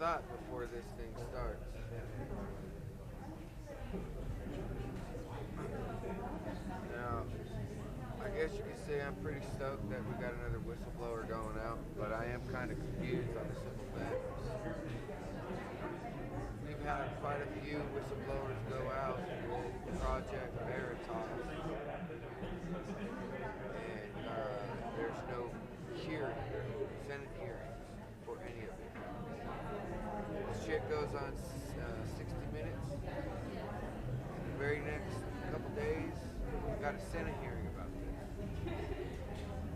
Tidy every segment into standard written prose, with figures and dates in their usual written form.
thought before this thing starts. Now, I guess you could say I'm pretty stoked that we got another whistleblower going out, but I am kind of confused on the simple fact. We've had quite a few whistleblowers go out with Project Veritas, and there's no Senate hearings for any of it. This shit goes on 60 Minutes. In the very next couple days, we got a Senate hearing about this.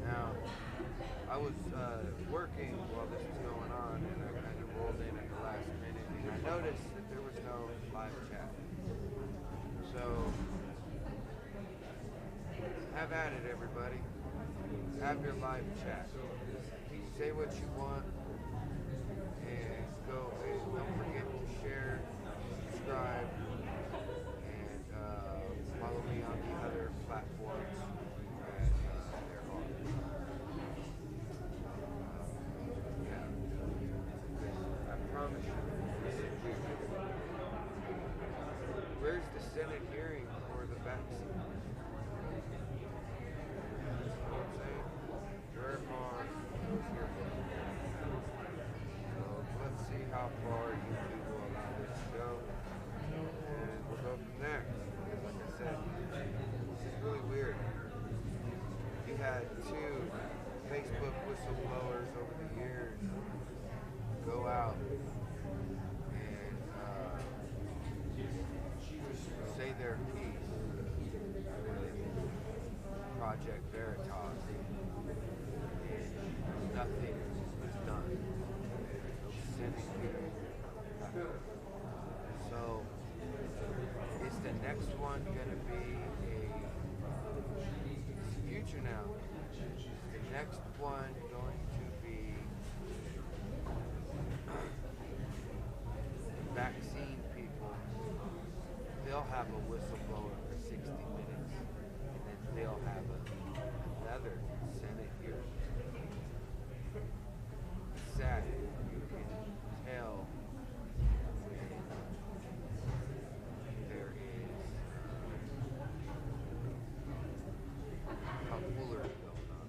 Now, I was working while this was going on, and I kind of rolled in at the last minute, and I noticed that there was no live chat. So, have at it, everybody. Have your live chat. Say what you want, and go. And don't forget to share, subscribe, and follow me on the other platforms that there are. Yeah, I promise you, this is weird. Where's the Senate hearing for the vaccine? You know what I'm saying? Verify goes here. So let's see how far YouTube will allow this to go, and we'll go from there. Like I said, this is really weird. You had two Facebook whistleblowers over the years go out and say their piece with Project Veritas. Nothing was done. No Senate hearing. So, is the next one going to be it's the future now. Is the next one going to be vaccine people? They'll have a whistleblower for 60 minutes, and then they'll have another Senate hearing. It's sad. You can tell there is tomfoolery going on.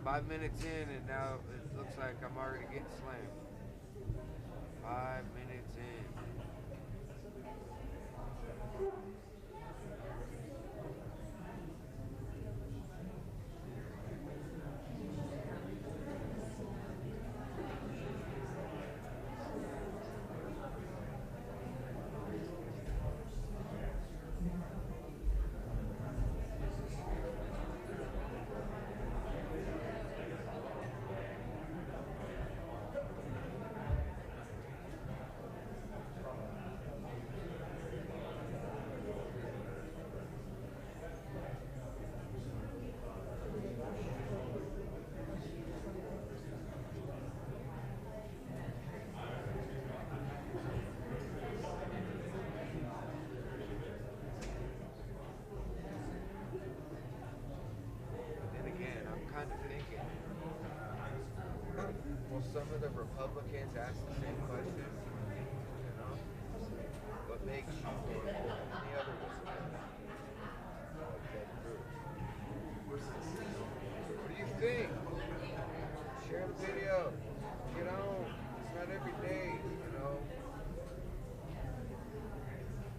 5 minutes in, and now it looks like I'm already getting slammed. 5 minutes in. Kind of thinking, well, some of the Republicans ask the same questions, you know, what makes you think any other What do you think? Share the video, get on. It's not every day, you know,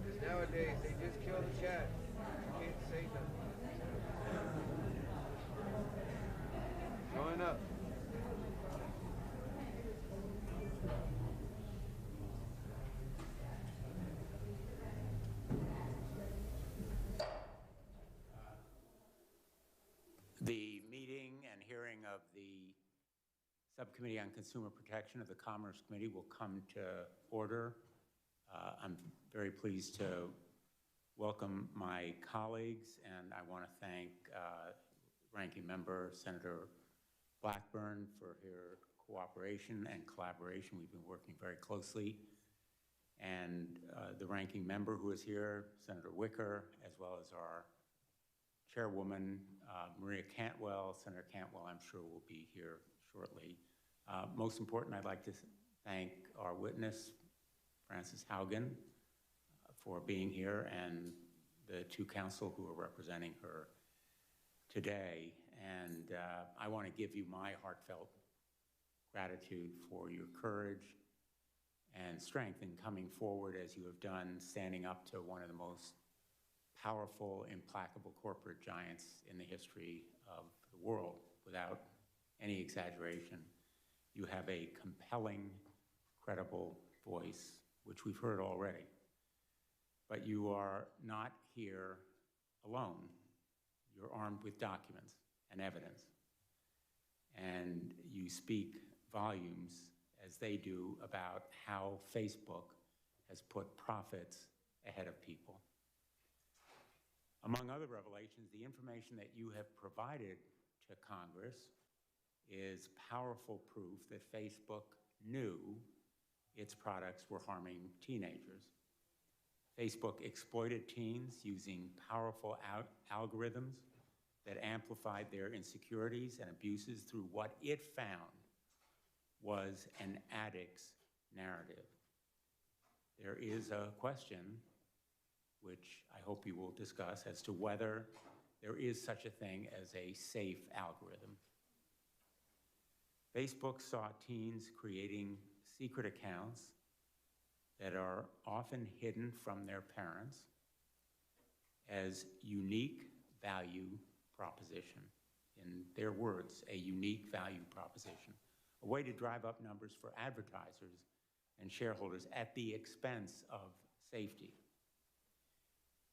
because nowadays they just kill the chat. You can't say nothing. Join up. The meeting and hearing of the Subcommittee on Consumer Protection of the Commerce Committee will come to order. I'm very pleased to welcome my colleagues, and I want to thank Ranking Member Senator Blackburn for her cooperation and collaboration. We've been working very closely. And the ranking member who is here, Senator Wicker, as well as our chairwoman, Maria Cantwell. Senator Cantwell, I'm sure, will be here shortly. Most important, I'd like to thank our witness, Frances Haugen, for being here, and the two counsel who are representing her today. And I want to give you my heartfelt gratitude for your courage and strength in coming forward as you have done, standing up to one of the most powerful, implacable corporate giants in the history of the world, without any exaggeration. You have a compelling, credible voice, which we've heard already. But you are not here alone. You're armed with documents and evidence. And you speak volumes, as they do, about how Facebook has put profits ahead of people. Among other revelations, the information that you have provided to Congress is powerful proof that Facebook knew its products were harming teenagers. Facebook exploited teens using powerful algorithms that amplified their insecurities and abuses through what it found was an addict's narrative. There is a question, which I hope you will discuss, as to whether there is such a thing as a safe algorithm. Facebook saw teens creating secret accounts that are often hidden from their parents as unique value proposition. In their words, a unique value proposition, a way to drive up numbers for advertisers and shareholders at the expense of safety.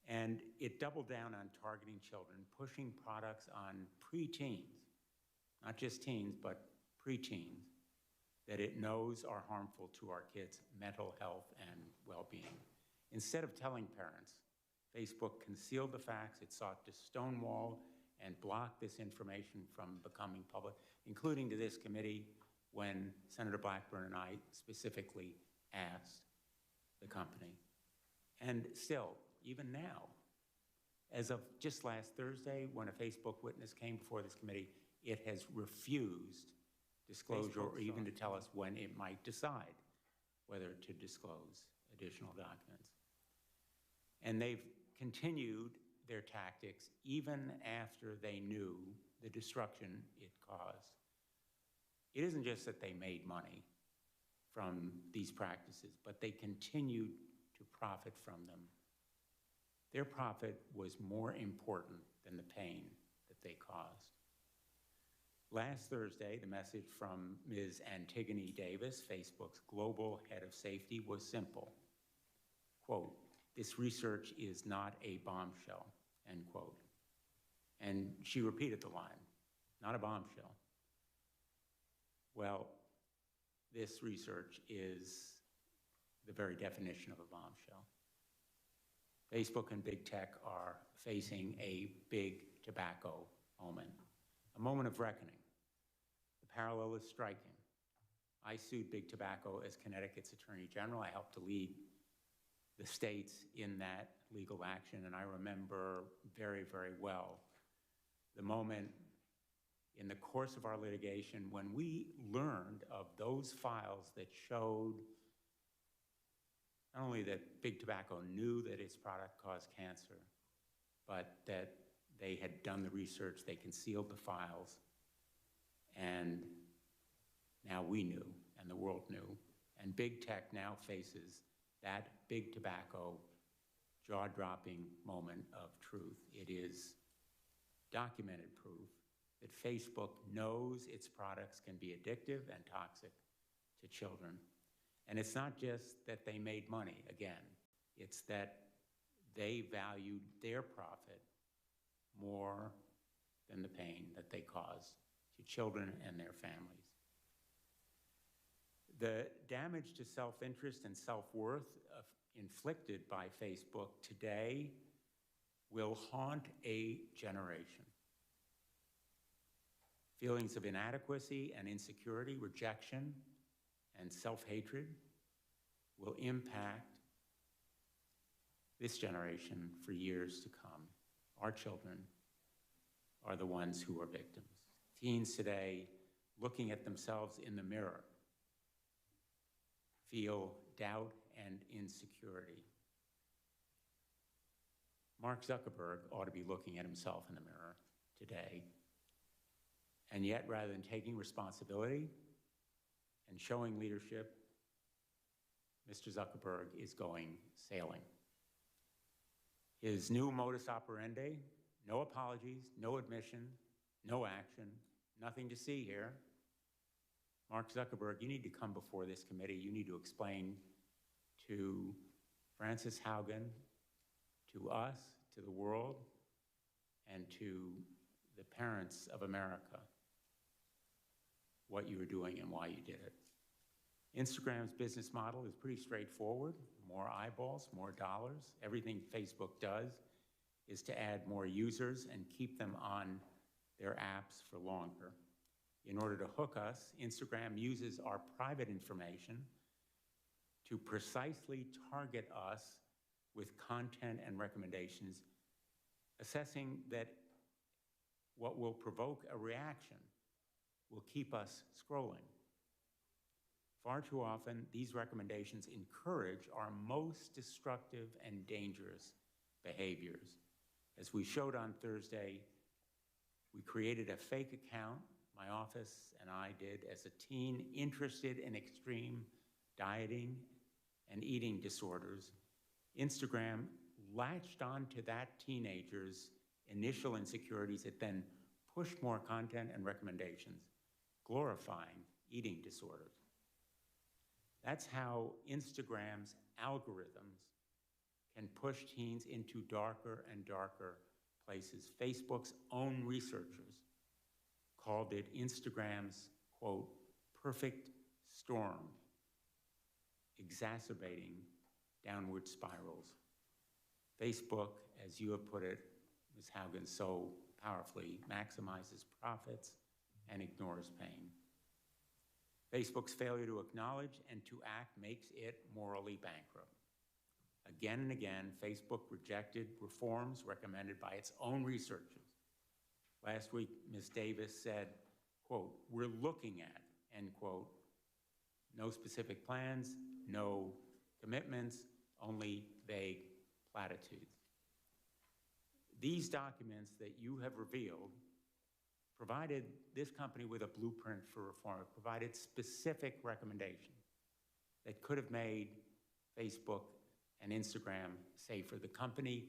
And it doubled down on targeting children, pushing products on preteens, not just teens, but preteens, that it knows are harmful to our kids' mental health and well-being. Instead of telling parents, Facebook concealed the facts. It sought to stonewall and block this information from becoming public, including to this committee when Senator Blackburn and I specifically asked the company. And still, even now, as of just last Thursday, when a Facebook witness came before this committee, it has refused disclosure or even to tell us when it might decide whether to disclose additional documents. And they've continued their tactics even after they knew the destruction it caused. It isn't just that they made money from these practices, but they continued to profit from them. Their profit was more important than the pain that they caused. Last Thursday, the message from Ms. Antigone Davis, Facebook's global head of safety, was simple. Quote, "This research is not a bombshell," end quote. And she repeated the line, "Not a bombshell." Well, this research is the very definition of a bombshell. Facebook and big tech are facing a big tobacco moment, a moment of reckoning. The parallel is striking. I sued big tobacco as Connecticut's Attorney General. I helped to lead the states in that legal action, and I remember very, very well the moment in the course of our litigation when we learned of those files that showed not only that big tobacco knew that its product caused cancer, but that they had done the research, they concealed the files, and now we knew, and the world knew. And big tech now faces that big tobacco jaw-dropping moment of truth. It is documented proof that Facebook knows its products can be addictive and toxic to children. And it's not just that they made money, again, it's that they valued their profit more than the pain that they caused to children and their families. The damage to self-interest and self-worth inflicted by Facebook today will haunt a generation. Feelings of inadequacy and insecurity, rejection, and self-hatred will impact this generation for years to come. Our children are the ones who are victims. Teens today looking at themselves in the mirror feel doubt and insecurity. Mark Zuckerberg ought to be looking at himself in the mirror today. And yet, rather than taking responsibility and showing leadership, Mr. Zuckerberg is going sailing. His new modus operandi, no apologies, no admission, no action, nothing to see here. Mark Zuckerberg, you need to come before this committee. You need to explain to Frances Haugen, to us, to the world, and to the parents of America what you were doing and why you did it. Instagram's business model is pretty straightforward. More eyeballs, more dollars. Everything Facebook does is to add more users and keep them on their apps for longer. In order to hook us, Instagram uses our private information to precisely target us with content and recommendations, assessing that what will provoke a reaction will keep us scrolling. Far too often, these recommendations encourage our most destructive and dangerous behaviors. As we showed on Thursday, we created a fake account, my office and I did, as a teen interested in extreme dieting and eating disorders. Instagram latched onto that teenager's initial insecurities. It then pushed more content and recommendations, glorifying eating disorders. That's how Instagram's algorithms can push teens into darker and darker places. Facebook's own researchers called it Instagram's, quote, perfect storm, exacerbating downward spirals. Facebook, as you have put it, Ms. Haugen, so powerfully, maximizes profits and ignores pain. Facebook's failure to acknowledge and to act makes it morally bankrupt. Again and again, Facebook rejected reforms recommended by its own researchers. Last week, Ms. Davis said, quote, we're looking at, end quote, no specific plans, no commitments, only vague platitudes. These documents that you have revealed provided this company with a blueprint for reform. It provided specific recommendations that could have made Facebook and Instagram safer. The company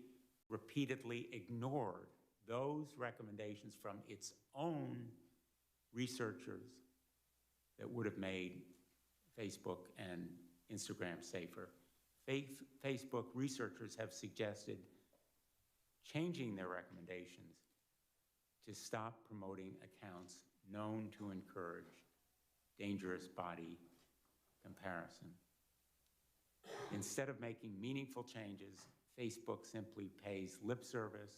repeatedly ignored those recommendations from its own researchers that would have made Facebook and Instagram safer. Facebook researchers have suggested changing their recommendations to stop promoting accounts known to encourage dangerous body comparison. Instead of making meaningful changes, Facebook simply pays lip service,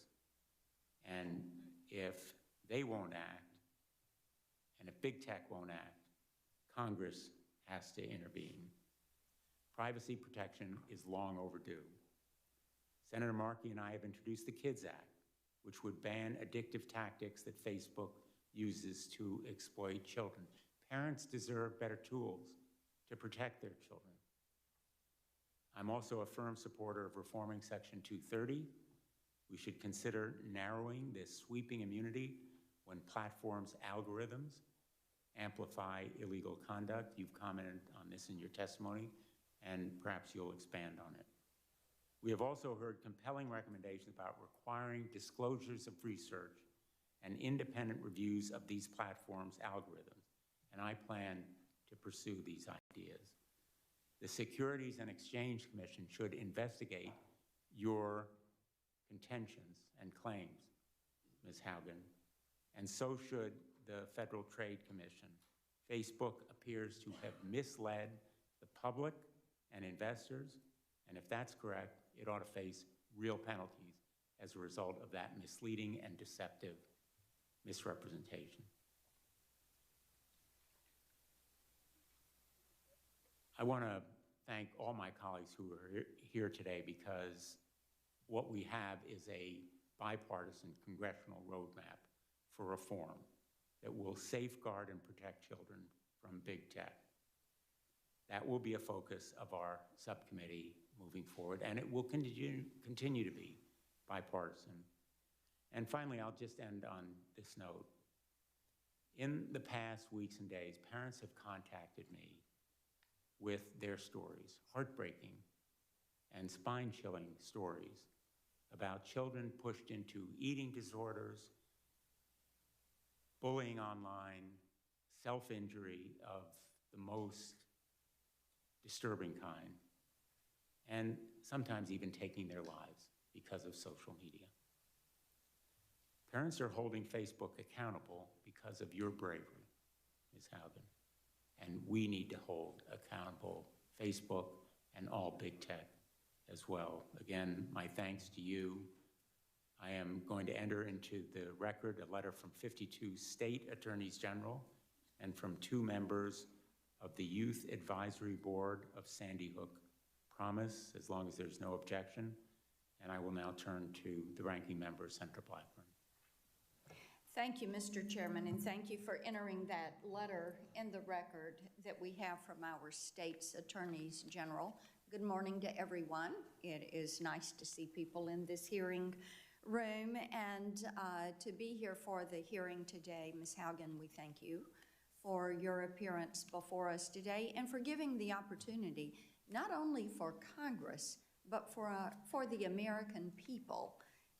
and if they won't act, and if big tech won't act, Congress has to intervene. Privacy protection is long overdue. Senator Markey and I have introduced the KIDS Act, which would ban addictive tactics that Facebook uses to exploit children. Parents deserve better tools to protect their children. I'm also a firm supporter of reforming Section 230. We should consider narrowing this sweeping immunity when platforms' algorithms amplify illegal conduct. You've commented on this in your testimony, and perhaps you'll expand on it. We have also heard compelling recommendations about requiring disclosures of research and independent reviews of these platforms' algorithms, and I plan to pursue these ideas. The Securities and Exchange Commission should investigate your contentions and claims, Ms. Haugen, and so should the Federal Trade Commission. Facebook appears to have misled the public and investors, and if that's correct, it ought to face real penalties as a result of that misleading and deceptive misrepresentation. I want to thank all my colleagues who are here today, because what we have is a bipartisan congressional roadmap for reform that will safeguard and protect children from big tech. That will be a focus of our subcommittee moving forward, and it will continue to be bipartisan. And finally, I'll just end on this note. In the past weeks and days, parents have contacted me with their stories, heartbreaking and spine-chilling stories about children pushed into eating disorders, bullying online, self-injury of the most disturbing kind, and sometimes even taking their lives because of social media. Parents are holding Facebook accountable because of your bravery, Ms. Haugen, and we need to hold accountable Facebook and all big tech as well. Again, my thanks to you. I am going to enter into the record a letter from 52 state attorneys general and from 2 members of the Youth Advisory Board of Sandy Hook Promise, as long as there's no objection. And I will now turn to the ranking member, Senator Blackburn. Thank you, Mr. Chairman, and thank you for entering that letter in the record that we have from our state's attorneys general. Good morning to everyone. It is nice to see people in this hearing room and to be here for the hearing today. Ms. Haugen, we thank you for your appearance before us today and for giving the opportunity not only for Congress, but for the American people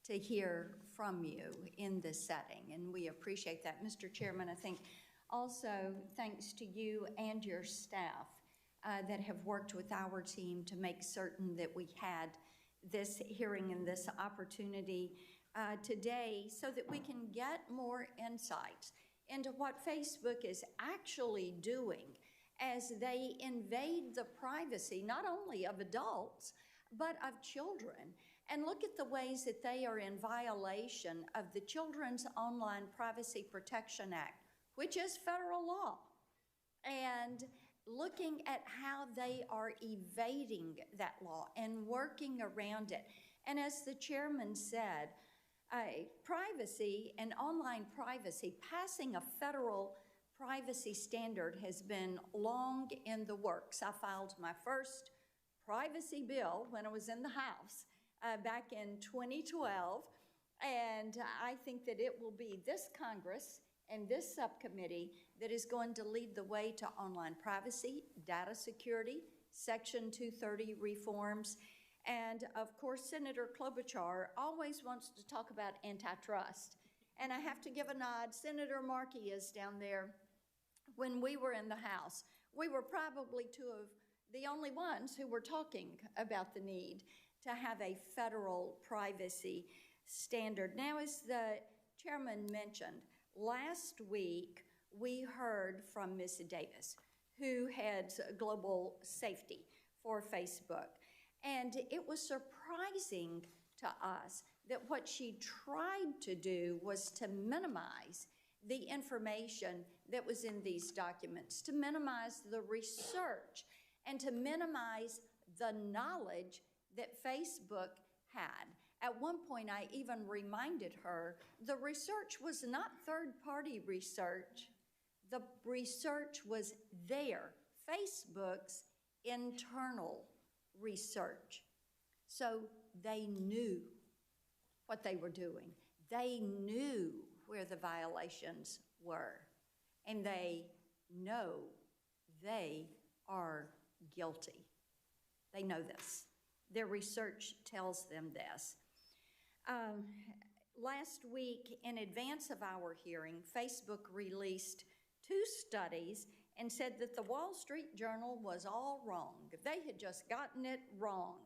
to hear from you in this setting, and we appreciate that. Mr. Chairman, I think also thanks to you and your staff that have worked with our team to make certain that we had this hearing and this opportunity today so that we can get more insights into what Facebook is actually doing as they invade the privacy not only of adults, but of children. And look at the ways that they are in violation of the Children's Online Privacy Protection Act, which is federal law, and looking at how they are evading that law and working around it. And as the chairman said, privacy and online privacy, passing a federal privacy standard has been long in the works. I filed my first privacy bill when I was in the House back in 2012, and I think that it will be this Congress and this subcommittee that is going to lead the way to online privacy, data security, Section 230 reforms, and of course, Senator Klobuchar always wants to talk about antitrust. And I have to give a nod. Senator Markey is down there. When we were in the House, we were probably 2 of the only ones who were talking about the need to have a federal privacy standard. Now, as the chairman mentioned, last week we heard from Ms. Davis, who heads global safety for Facebook. And it was surprising to us that what she tried to do was to minimize the information that was in these documents, to minimize the research, and to minimize the knowledge that Facebook had. At one point, I even reminded her the research was not third-party research. The research was there, Facebook's internal research. So they knew what they were doing. They knew where the violations were, and they know they are guilty. They know this. Their research tells them this. Last week, in advance of our hearing, Facebook released 2 studies and said that the Wall Street Journal was all wrong. They had just gotten it wrong,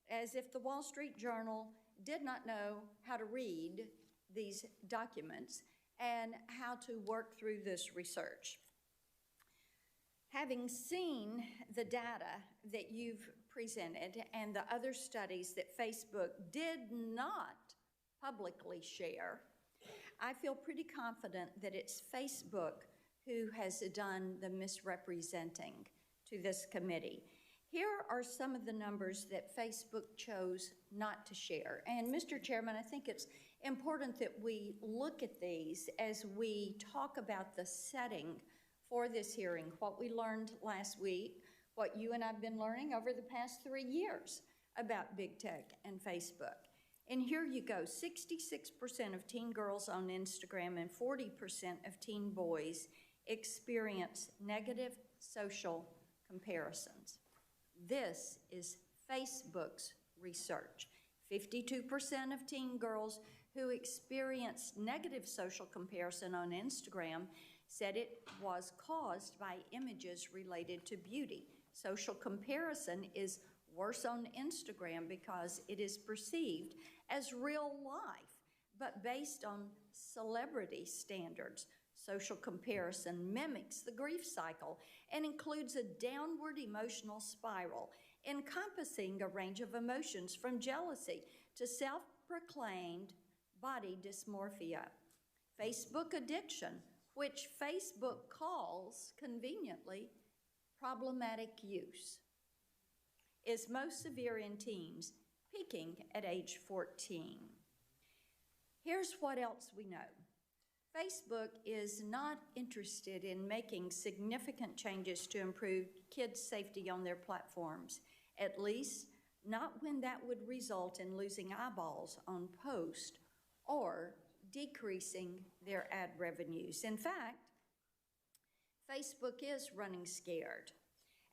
as if the Wall Street Journal did not know how to read these documents and how to work through this research. Having seen the data that you've presented and the other studies that Facebook did not publicly share, I feel pretty confident that it's Facebook who has done the misrepresenting to this committee. Here are some of the numbers that Facebook chose not to share. And Mr. Chairman, I think it's important that we look at these as we talk about the setting for this hearing, what we learned last week, what you and I've been learning over the past 3 years about big tech and Facebook. And here you go, 66% of teen girls on Instagram and 40% of teen boys experience negative social comparisons. This is Facebook's research. 52% of teen girls who experienced negative social comparison on Instagram said it was caused by images related to beauty. Social comparison is worse on Instagram because it is perceived as real life, but based on celebrity standards. Social comparison mimics the grief cycle and includes a downward emotional spiral encompassing a range of emotions from jealousy to self-proclaimed body dysmorphia. Facebook addiction, which Facebook calls conveniently problematic use, is most severe in teens, peaking at age 14. Here's what else we know. Facebook is not interested in making significant changes to improve kids' safety on their platforms, at least not when that would result in losing eyeballs on posts or decreasing their ad revenues. In fact, Facebook is running scared,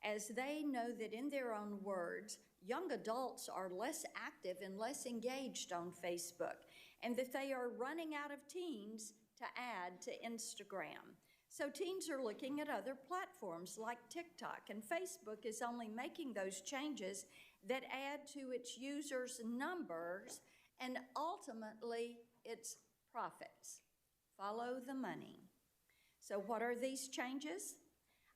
as they know that, in their own words, young adults are less active and less engaged on Facebook, and that they are running out of teens to add to Instagram. So teens are looking at other platforms like TikTok, and Facebook is only making those changes that add to its users' numbers and ultimately its profits. Follow the money. So what are these changes?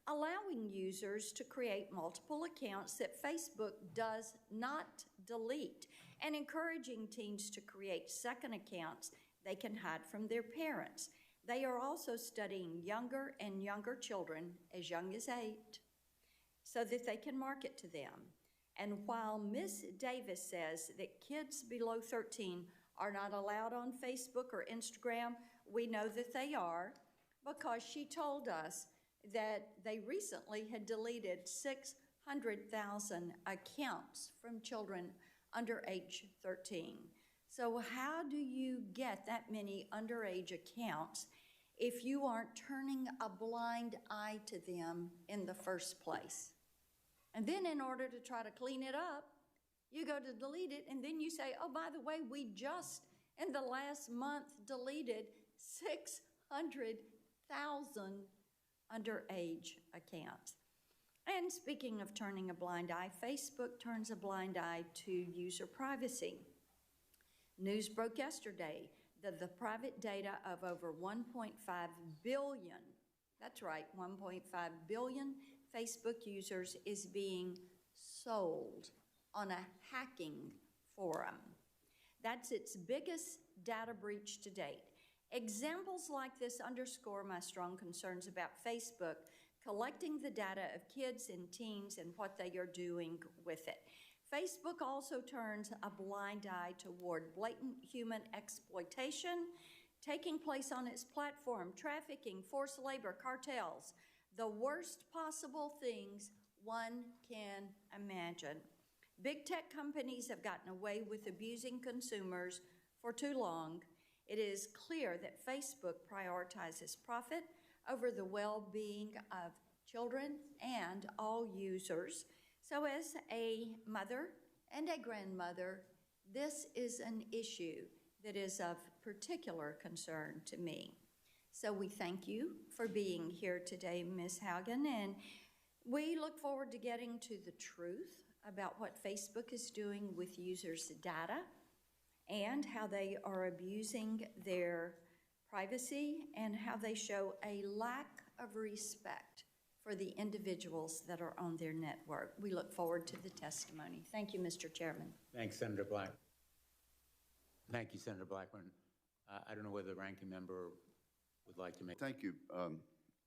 Allowing users to create multiple accounts that Facebook does not delete, and encouraging teens to create second accounts they can hide from their parents. They are also studying younger and younger children, as young as 8, so that they can market to them. And while Ms. Davis says that kids below 13 are not allowed on Facebook or Instagram, we know that they are, because she told us that they recently had deleted 600,000 accounts from children under age 13. So how do you get that many underage accounts if you aren't turning a blind eye to them in the first place? And then in order to try to clean it up, you go to delete it, and then you say, oh, by the way, we just, in the last month, deleted 600,000 underage accounts. And speaking of turning a blind eye, Facebook turns a blind eye to user privacy. News broke yesterday that the private data of over 1.5 billion, that's right, 1.5 billion Facebook users is being sold on a hacking forum. That's its biggest data breach to date. Examples like this underscore my strong concerns about Facebook collecting the data of kids and teens and what they are doing with it. Facebook also turns a blind eye toward blatant human exploitation taking place on its platform, trafficking, forced labor, cartels, the worst possible things one can imagine. Big tech companies have gotten away with abusing consumers for too long. It is clear that Facebook prioritizes profit over the well-being of children and all users. So as a mother and a grandmother, this is an issue that is of particular concern to me. So we thank you for being here today, Ms. Haugen, and we look forward to getting to the truth about what Facebook is doing with users' data and how they are abusing their privacy and how they show a lack of respect for the individuals that are on their network. We look forward to the testimony. Thank you, Mr. Chairman. Thanks, Senator Black. Thank you, Senator Blackburn. I don't know whether the ranking member would like to make. Thank you.